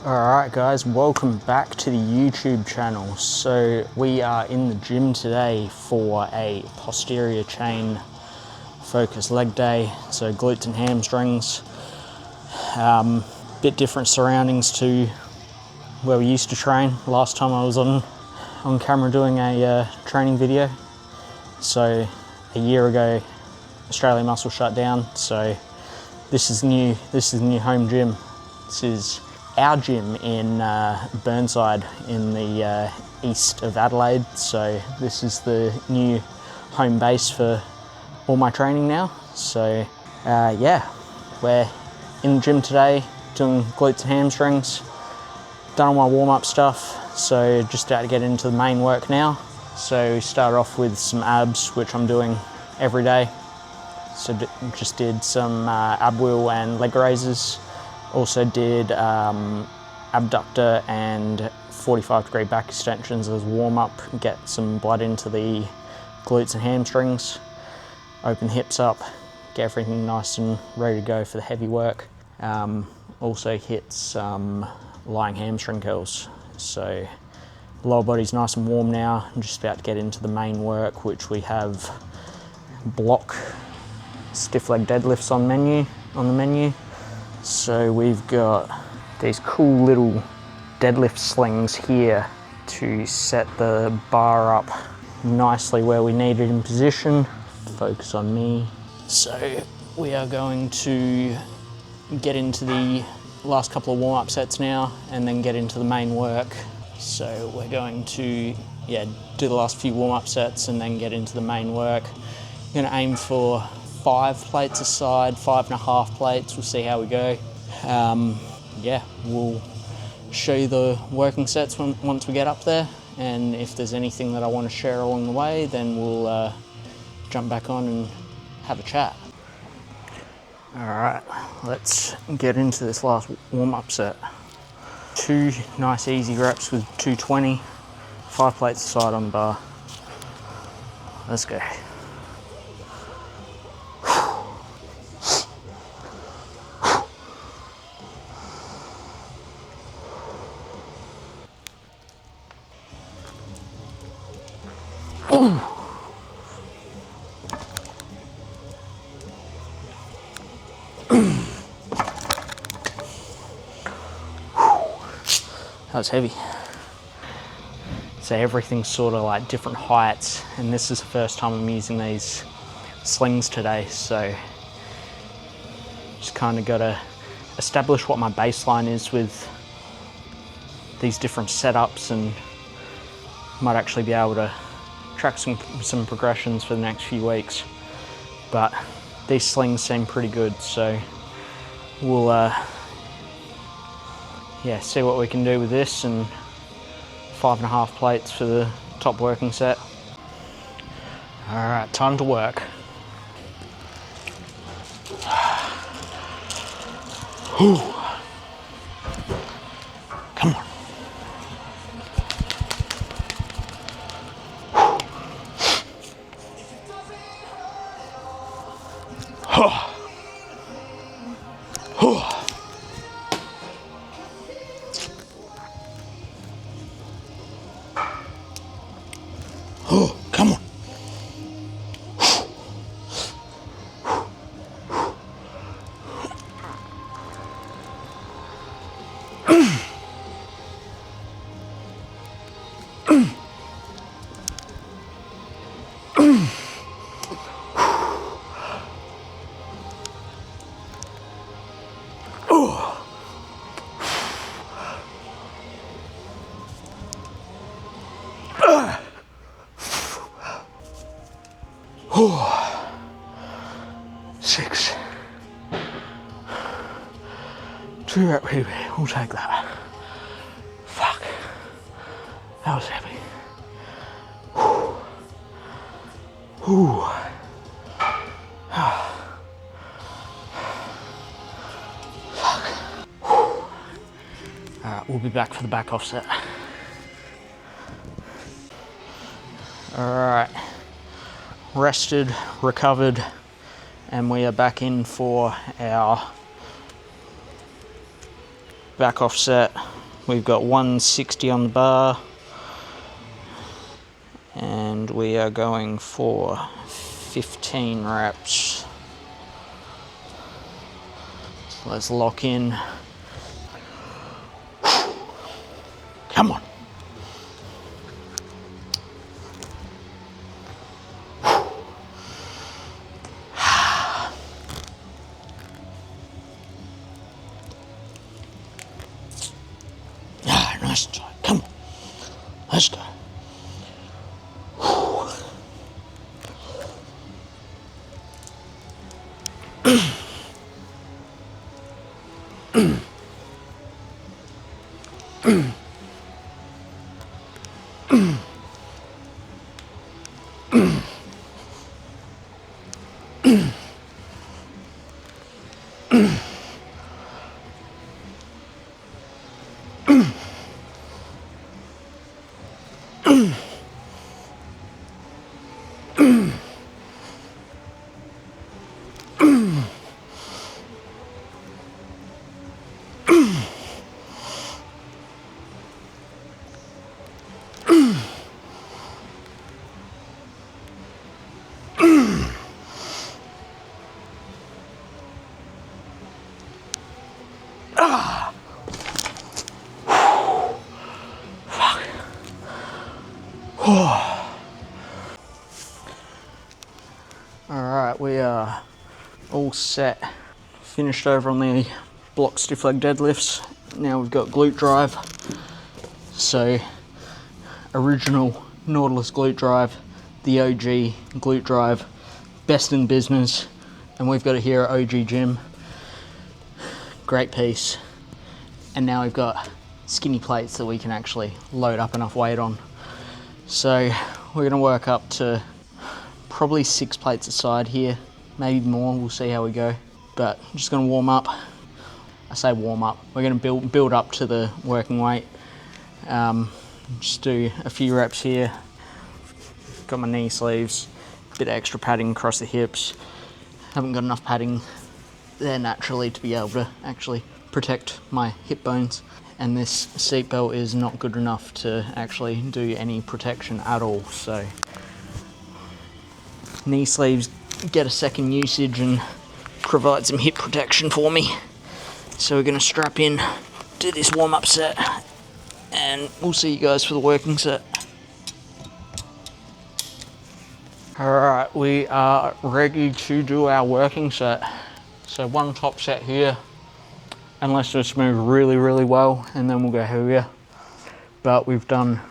Alright guys, welcome back to the YouTube channel. So we are in the gym today for a posterior chain focus leg day. So glutes and hamstrings. Bit different surroundings to where we used to train. Last time I was on camera doing a training video. So a year ago, Australia Muscle shut down. So this is new. This is the new home gym. This is our gym in Burnside in the east of Adelaide. So this is the new home base for all my training now. So yeah, we're in the gym today doing glutes and hamstrings. Done all my warm-up stuff, so just about to get into the main work now. So we start off with some abs, which I'm doing every day. So just did some ab wheel and leg raises. Also did abductor and 45-degree back extensions as warm-up, get some blood into the glutes and hamstrings, open hips up, get everything nice and ready to go for the heavy work. Also hit some lying hamstring curls. So lower body's nice and warm now. I'm just about to get into the main work, which we have block stiff leg deadlifts on the menu. So we've got these cool little deadlift slings here to set the bar up nicely where we need it in position. Focus on me. So we are going to get into the last couple of warm-up sets now and then get into the main work. So we're going to do the last few warm-up sets and then get into the main work. I'm going to aim for 5 plates a side, 5.5 plates, we'll see how we go. Yeah, we'll show you the working sets once we get up there, and if there's anything that I want to share along the way, then we'll jump back on and have a chat. Alright, let's get into this last warm-up set. 2 nice easy reps with 220, 5 plates a side on the bar. Let's go. That was heavy. So everything's sort of like different heights, and this is the first time I'm using these slings today, so just kind of got to establish what my baseline is with these different setups, and might actually be able to track some progressions for the next few weeks. But these slings seem pretty good, so we'll see what we can do with this, and 5.5 plates for the top working set. Alright, time to work. Come on. Come on. Oh, 6. 2 rep PB, we'll take that. Fuck, that was heavy. Alright, we'll be back for the back offset. Alright. Rested, recovered, and we are back in for our back offset We've got 160 on the bar, and we are going for 15 reps. So let's lock in. Come on. Ah, nice try. Come on. Let's go. Alright, we are all set. Finished over on the block stiff leg deadlifts. Now we've got glute drive. So, original Nautilus glute drive, the OG glute drive, best in business, and we've got it here at OG Gym. Great piece. And now we've got skinny plates that we can actually load up enough weight on. So we're going to work up to probably 6 plates a side here, maybe more, we'll see how we go. But I'm just going to warm up. I say warm up, we're going to build up to the working weight. Just do a few reps here. Got my knee sleeves, a bit of extra padding across the hips. Haven't got enough padding there naturally to be able to actually protect my hip bones. And this seat belt is not good enough to actually do any protection at all. So knee sleeves get a second usage and provide some hip protection for me. So we're going to strap in, do this warm-up set, and we'll see you guys for the working set. Alright, we are ready to do our working set. So one top set here, and let's just move really, really well, and then we'll go heavier. But we've done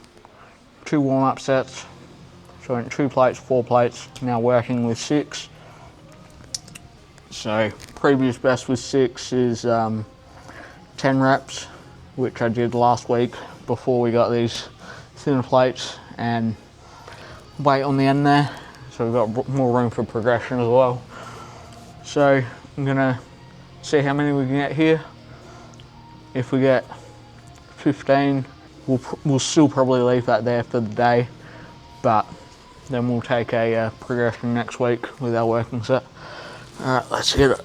2 warm-up sets, so in 2 plates, 4 plates, now working with 6. So previous best with 6 is 10 reps, which I did last week before we got these thinner plates and weight on the end there. So we've got more room for progression as well. So I'm gonna see how many we can get here. If we get 15, we'll still probably leave that there for the day, but then we'll take a progression next week with our working set. All right, let's get it.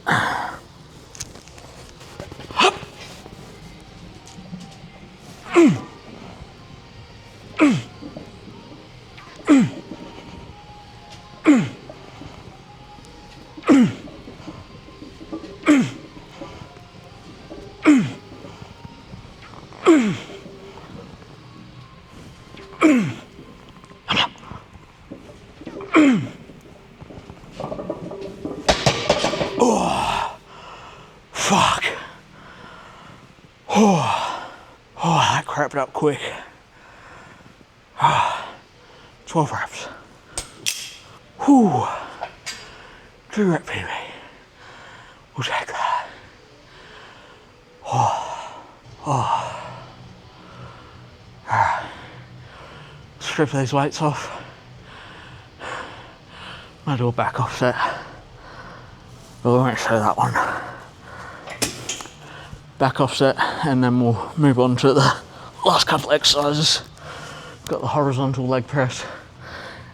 Oh, fuck. Oh, that crapped up quick. 12 reps. Whew. 2 rep PB. We'll take that. Alright. Strip these weights off. I'll do a back offset, but we won't show that one. Back offset, and then we'll move on to the last couple exercises. Got the horizontal leg press,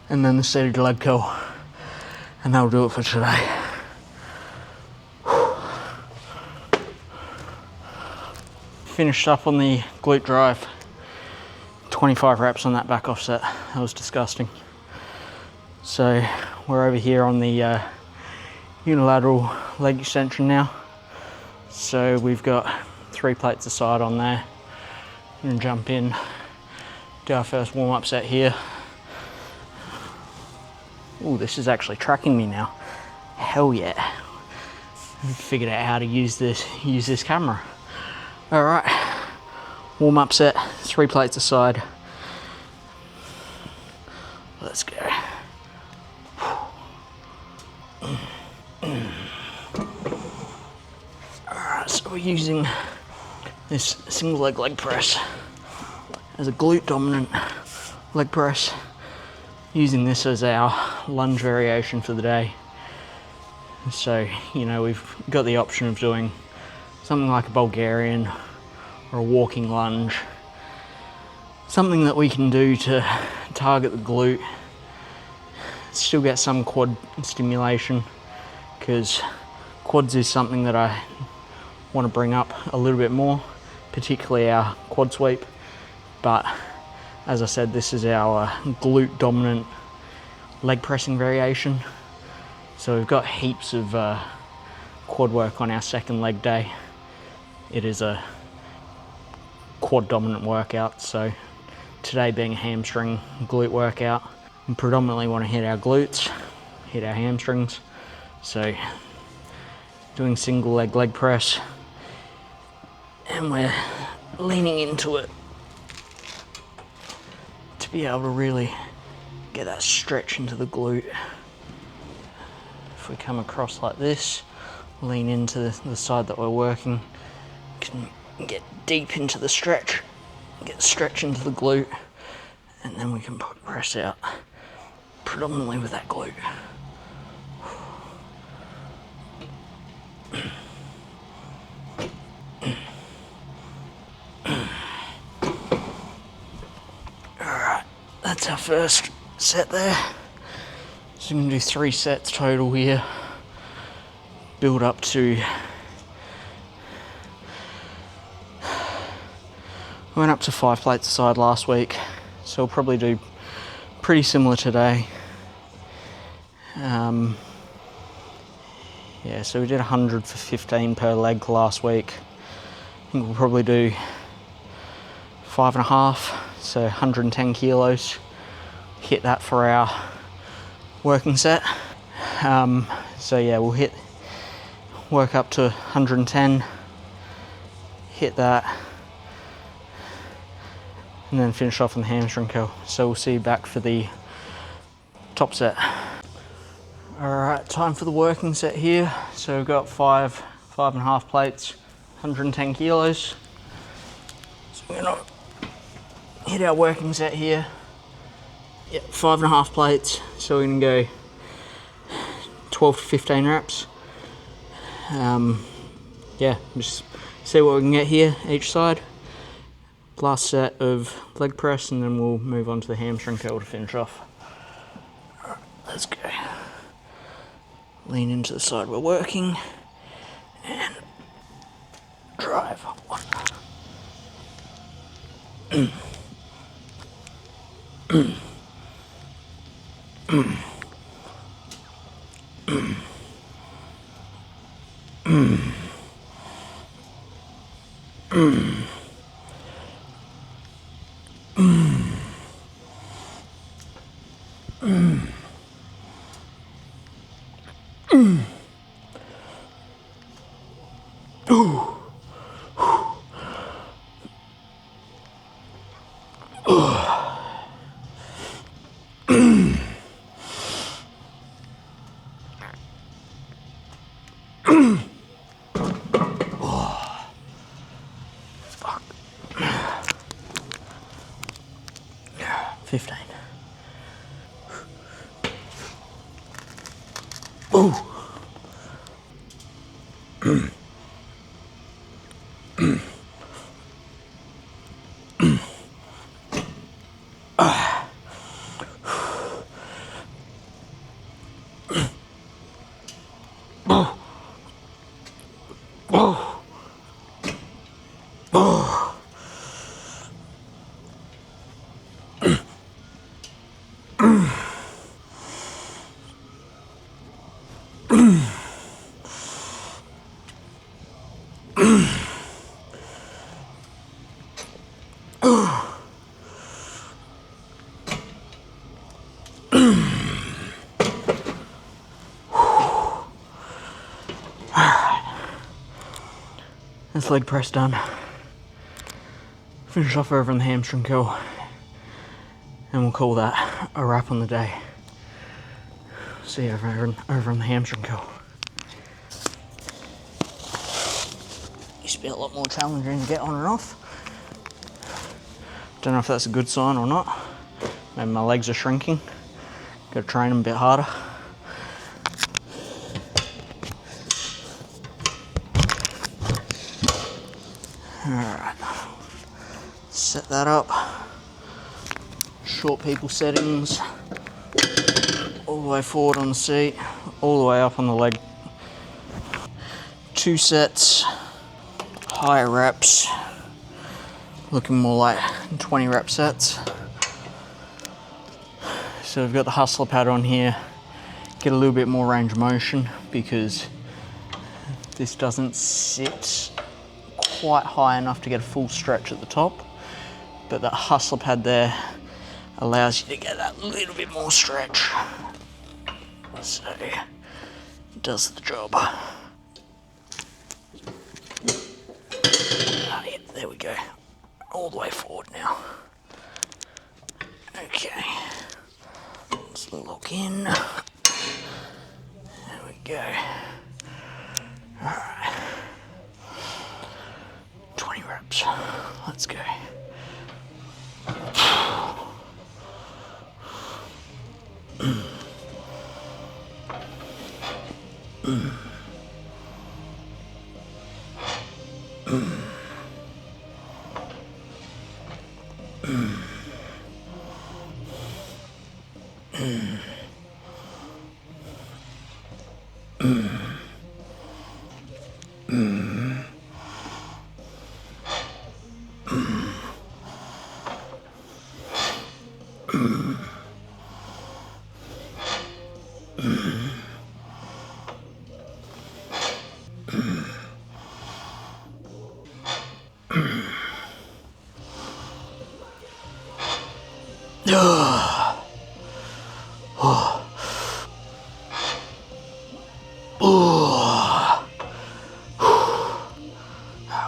and then the seated leg curl, and that'll do it for today. finished up on the glute drive. 25 reps on that back offset. That was disgusting. So we're over here on the unilateral leg extension now. So we've got 3 plates aside on there. I'm gonna jump in, do our first warm-up set here. Oh, this is actually tracking me now. Hell yeah. I figured out how to use this camera. All right, warm-up set, 3 plates aside. Let's go. Alright, so we're using this single leg press as a glute dominant leg press, using this as our lunge variation for the day. So, you know, we've got the option of doing something like a Bulgarian or a walking lunge, something that we can do to target the glute, still get some quad stimulation, because quads is something that I want to bring up a little bit more, particularly our quad sweep. But as I said, this is our glute dominant leg pressing variation. So we've got heaps of quad work on our second leg day. It is a quad dominant workout, so today being a hamstring glute workout, we predominantly want to hit our glutes, hit our hamstrings. So doing single leg press, and we're leaning into it to be able to really get that stretch into the glute. If we come across like this, lean into the side that we're working, can get deep into the stretch, get stretch into the glute, and then we can press out predominantly with that glute. Alright, that's our first set there. So I'm going to do 3 sets total here. Build up to... I went up to 5 plates aside last week, so we'll probably do pretty similar today. Yeah, so we did 100 for 15 per leg last week. I think we'll probably do 5.5, so 110 kilos. Hit that for our working set. So yeah, we'll work up to 110, hit that, and then finish off on the hamstring curl. So we'll see you back for the top set. Alright, time for the working set here. So we've got 5.5 plates, 110 kilos. So we're gonna hit our working set here. Yep, 5.5 plates. So we're gonna go 12 to 15 reps. Yeah, just see what we can get here each side. Last set of leg press, and then we'll move on to the hamstring curl to finish off. Alright, let's go. Lean into the side we're working, and drive. 1. Fuck. 15. Ooh. Oh. That's leg press done. Finish off over on the hamstring curl, and we'll call that a wrap on the day. See you over on the hamstring curl. Used to be a lot more challenging to get on and off. Don't know if that's a good sign or not. Maybe my legs are shrinking. Got to train them a bit harder. Alright, set that up. Short people settings. All the way forward on the seat, all the way up on the leg. 2 sets, higher reps. Looking more like 20 rep sets. So we've got the hustler pad on here. Get a little bit more range of motion because this doesn't sit quite high enough to get a full stretch at the top. But that hustler pad there allows you to get that little bit more stretch. So it does the job. Yeah, there we go. All the way forward now. Okay. Let's lock in. There we go. Alright. 20 reps. Let's go.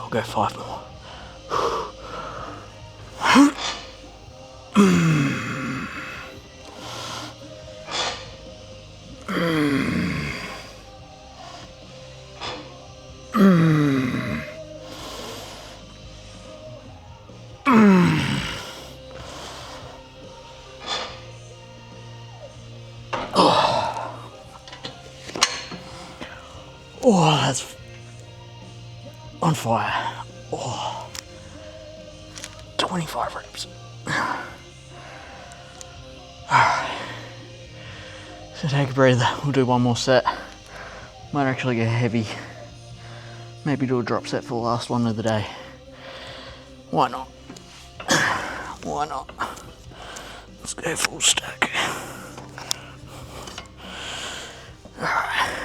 We'll go 5 more. Oh, that's on fire. Oh, 25 reps. Alright. So take a breather. We'll do one more set. Might actually get heavy. Maybe do a drop set for the last one of the day. Why not? Why not? Let's go full stack. Alright.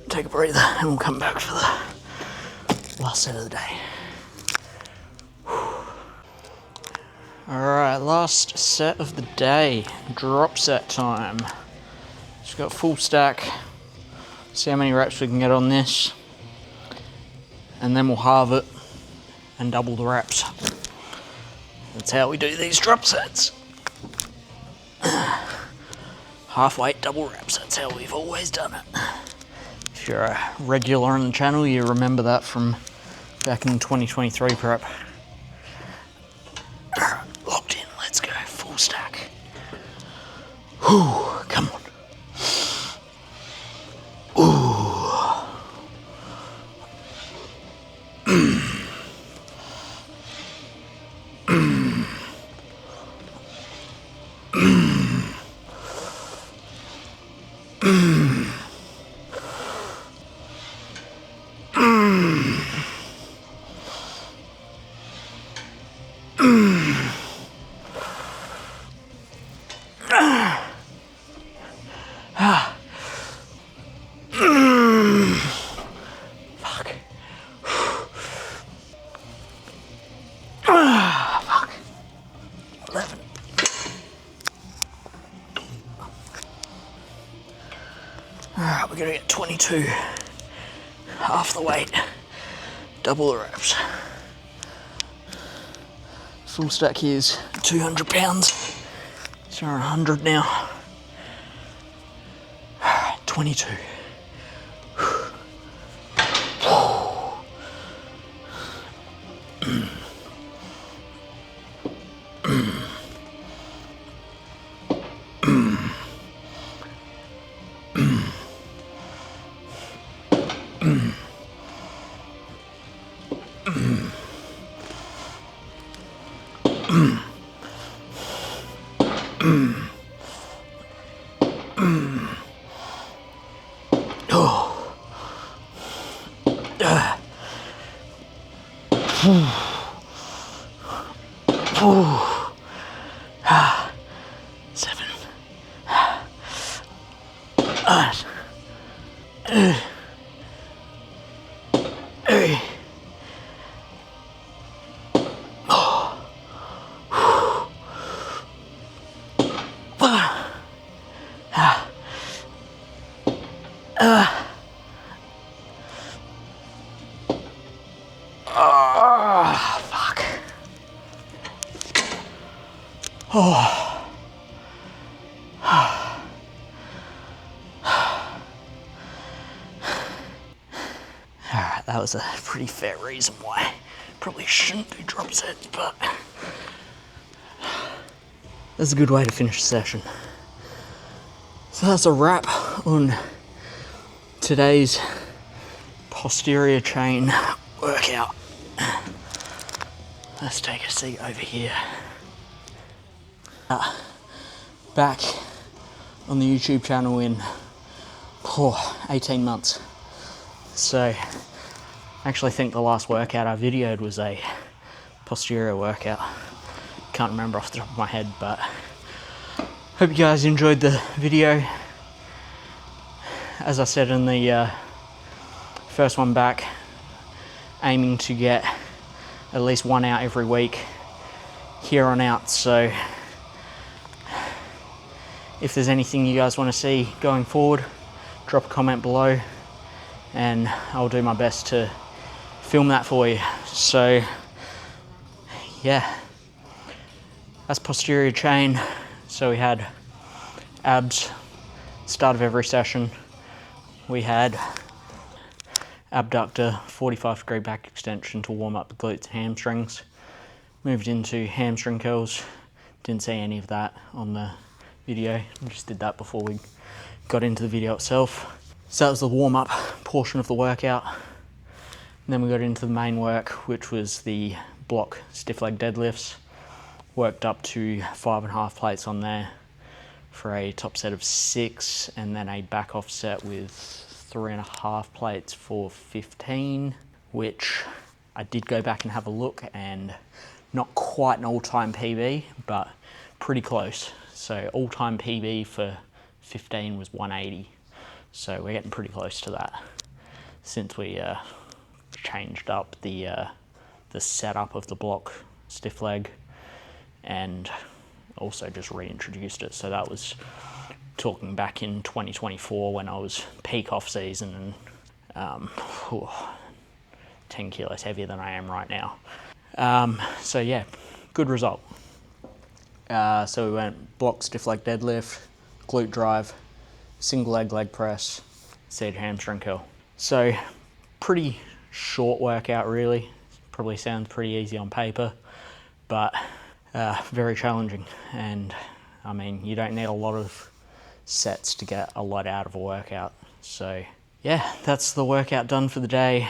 Take a breather and we'll come back for the last set of the day. Alright, last set of the day. Drop set time. Just got full stack. See how many reps we can get on this. And then we'll halve it and double the reps. That's how we do these drop sets. Half weight, double reps. That's how we've always done it. If you're a regular on the channel, you remember that from back in 2023 prep. Locked in, let's go, full stack. Whew, come on. Fuck. Fuck. 11. Alright, we're gonna get 22. Half the weight. double the reps. Full stack here is 200 pounds. So we're 100 now. 22. Seven. 'Alright, that was a pretty fair reason why probably shouldn't do drop sets, but that's a good way to finish the session. So that's a wrap on today's posterior chain workout. Let's take a seat over here. Back on the YouTube channel in 18 months. So I actually think the last workout I videoed was a posterior workout. Can't remember off the top of my head, but hope you guys enjoyed the video. As I said in the first one back, aiming to get at least one out every week here on out. So if there's anything you guys want to see going forward, drop a comment below and I'll do my best to film that for you. So yeah, that's posterior chain. So we had abs, start of every session. We had abductor, 45-degree back extension to warm up the glutes and hamstrings. Moved into hamstring curls. Didn't see any of that on the video. I just did that before we got into the video itself. So that was the warm-up portion of the workout. And then we got into the main work, which was the block stiff leg deadlifts. Worked up to 5.5 plates on there for a top set of 6, and then a back off set with 3.5 plates for 15, which I did go back and have a look, and not quite an all-time PB, but pretty close. So all-time PB for 15 was 180. So we're getting pretty close to that since we changed up the setup of the block stiff leg and also just reintroduced it. So that was talking back in 2024 when I was peak off season and 10 kilos heavier than I am right now. So yeah, good result. So we went block stiff leg deadlift, glute drive, single leg press, seated hamstring curl. So pretty short workout really. Probably sounds pretty easy on paper, but very challenging. And I mean, you don't need a lot of sets to get a lot out of a workout. So yeah, that's the workout done for the day.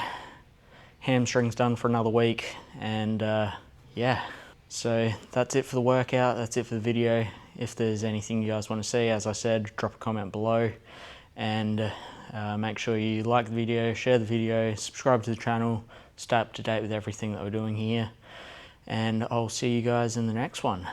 Hamstrings done for another week, and yeah, so that's it for the workout. That's it for the video. If there's anything you guys want to see, as I said, drop a comment below, and make sure you like the video, share the video, subscribe to the channel, stay up to date with everything that we're doing here, and I'll see you guys in the next one.